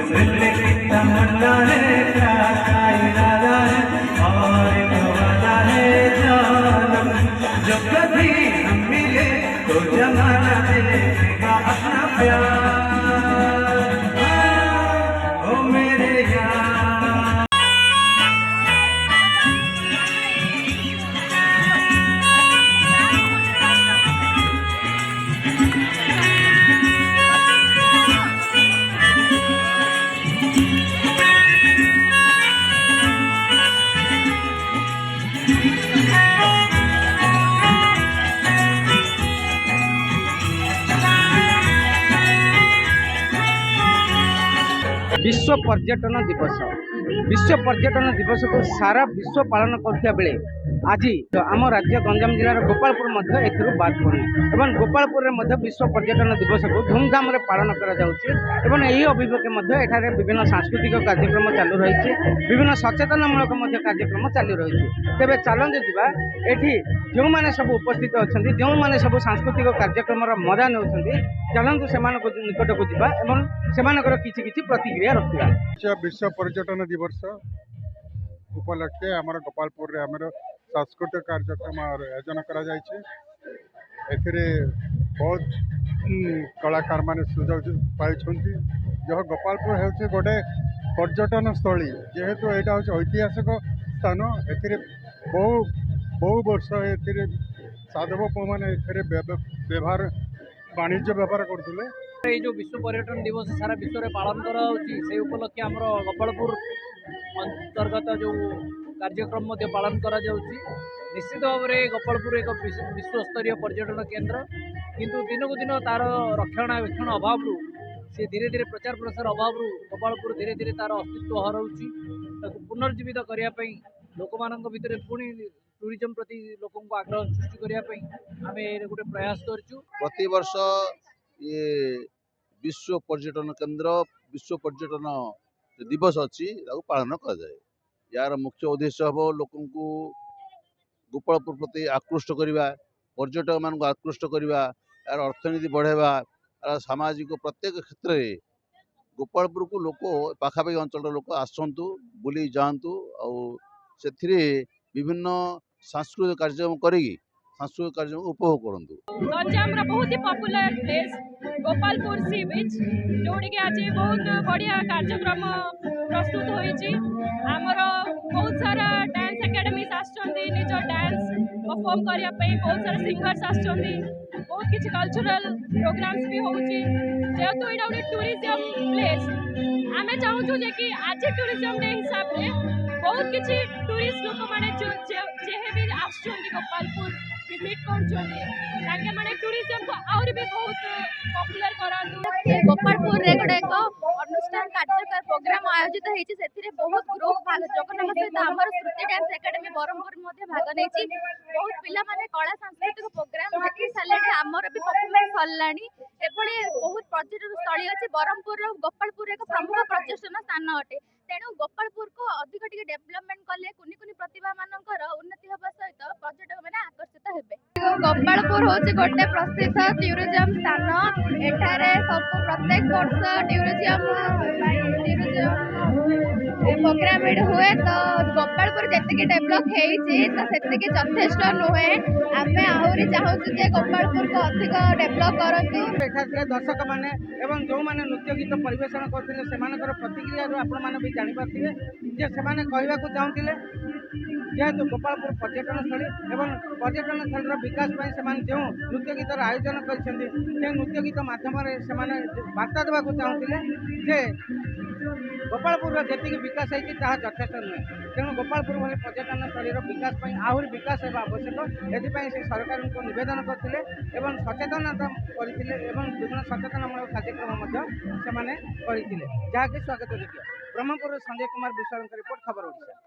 मिलने की तमन्ना है, क्या इरादा है और जो वादा है जानम, जब कभी हम मिले तो जमाना देगा अपना प्यार। ओ मेरे यार विश्व पर्यटन दिवस को सारा विश्व पालन करथिया बेले आज आम राज्य गंजाम जिलार गोपालपुर बाद पड़े एवं गोपालपुर में विश्व पर्यटन दिवस को धूमधाम पालन कर एठारे विभिन्न सांस्कृतिक कार्यक्रम चालू रही विभिन्न सचेतनमूलक कार्यक्रम चालू रही तेज चलते जावा एठी जो मैंने सब उपस्थित अच्छा जो मैंने सब सांस्कृतिक कार्यक्रम मजा नौ चलतु से निकट को जावा किसी प्रतिक्रिया रखा। विश्व पर्यटन दिवस उपलक्षे आमर गोपालपुर रे आमर सांस्कृतिक कार्यक्रम आयोजन करा बहुत कलाकार मान सुजोग पाई जो गोपालपुर हूँ गोटे पर्यटन स्थली जेहेतु यहाँ हूँ ऐतिहासिक स्थान बहु बहु वर्ष साधव पुआ मैंने व्यवहार वाणिज्य व्यापार करते। ये जो विश्व पर्यटन दिवस सारा विश्व में पालन करा से उपलक्षे आम गोपालपुर अंतर्गत जो कार्यक्रम पालन करा निश्चित भाव में गोपालपुर एक विश्व स्तरीय पर्यटन केन्द्र किंतु दिन को दिन तार रक्षणाबेक्षण अभाव से धीरे धीरे प्रचार प्रसार अभाव गोपालपुर धीरे धीरे तार अस्तित्व हराऊँगी पुनर्जीवित करने लोक मान भितर पुणी टूरिज्म प्रति लोक आग्रह सृष्टि करने आम गोटे प्रयास करूँ। प्रति वर्ष ये विश्व पर्यटन केन्द्र विश्व पर्यटन दिवस अच्छी पालन कराए यार मुख्य उद्देश्य हम लोक गोपालपुर प्रति आकृष्ट करवा पर्यटक मान आकृष्ट करवा यार अर्थनीति बढ़ावा यार सामाजिक प्रत्येक क्षेत्र में गोपालपुर को लोक पाखापाखि अंचल लोक आसतु बुली जातु से विभिन्न सांस्कृतिक कार्यक्रम करी सांस्कृतिक कार्यक्रम उपभोग करूँ। गंजाम बहुत ही पॉपुलर प्लेस गोपालपुर सी बीच जोड़ी आज बहुत बढ़िया कार्यक्रम प्रस्तुत होइछि आमर बहुत सारा डांस एकेडमीज आछंती निज डांस परफॉर्म करिया पे बहुत सारा सिंगर्स आछंती बहुत किछि कल्चरल प्रोग्राम्स भी होउछि जेहेतु एटा गोटे टूरिज्म प्लेस आमे चाहूछु जे कि आज टूरिज्म डे हिसाब रे बहुत किछि टूरिस्ट लोक माने जेहे भी आछंती गोपालपुर विजिट कर माने टूरिज्म को और भी बहुत पॉपुलर करांतु। गोपालपुर रे गोटे एक अनुष्ठान कार्यक्रम प्रोग्राम आयोजित होईछि सेथिरे बहुत ग्रुप भाग जगन्नाथ सहित हमर श्रुति डांस एकेडमी बरहमपुर मध्ये भाग नेछि बहुत पिला माने कला सांस्कृतिक प्रोग्राम देखि साले हमर भी परफॉर्मेंस हल्लानी एभली बहुत पर्यटन स्थली अछि बरहमपुर गोपालपुर एक प्रमुख पर्यटन स्थान अटे तेणु गोपालपुर को अधिक टिके डेवलपमेंट कले कुनी कुनी प्रतिभा मानकर उन्नति होबा सहित पर्यटक माने आकर्षित हेबे। गोपालपुर होछि गोटे प्रसिद्ध टूरिज्म स्थान एठारे सब प्रत्येक वर्ष टूरिज्म प्रोग्राम हुए तो गोपालपुर जी डेभलप होती जथेष नुहे आम आहरी चाहूँ जे गोपालपुर को अधिक डेभलप करूँ। दर्शक मैंने जो मैंने नृत्य गीत परिवेशन करते प्रतिक्रिया आपण भी जापारे जे से कहवाक चाहूँगे जेहेतु गोपालपुर पर्यटन स्थली एवं पर्यटन स्थल विकास से जो नृत्य गीतर आयोजन कर नृत्य गीत मध्यम वार्ता देवाक चाहूँगे जे गोपालपुर जी विकास होती जथेष नुहे तेणु गोपालपुर भली पर्यटन स्थली विकास आहरी विकास होगा आवश्यक एपाई से सरकार को नवेदन करते सचेतनता करते विभिन्न सचेतनमूलक कार्यक्रम से जहाँकि स्वागत योग्य। ब्रह्मपुर संजय कुमार विश्वाल रिपोर्ट खबर ओडिशा।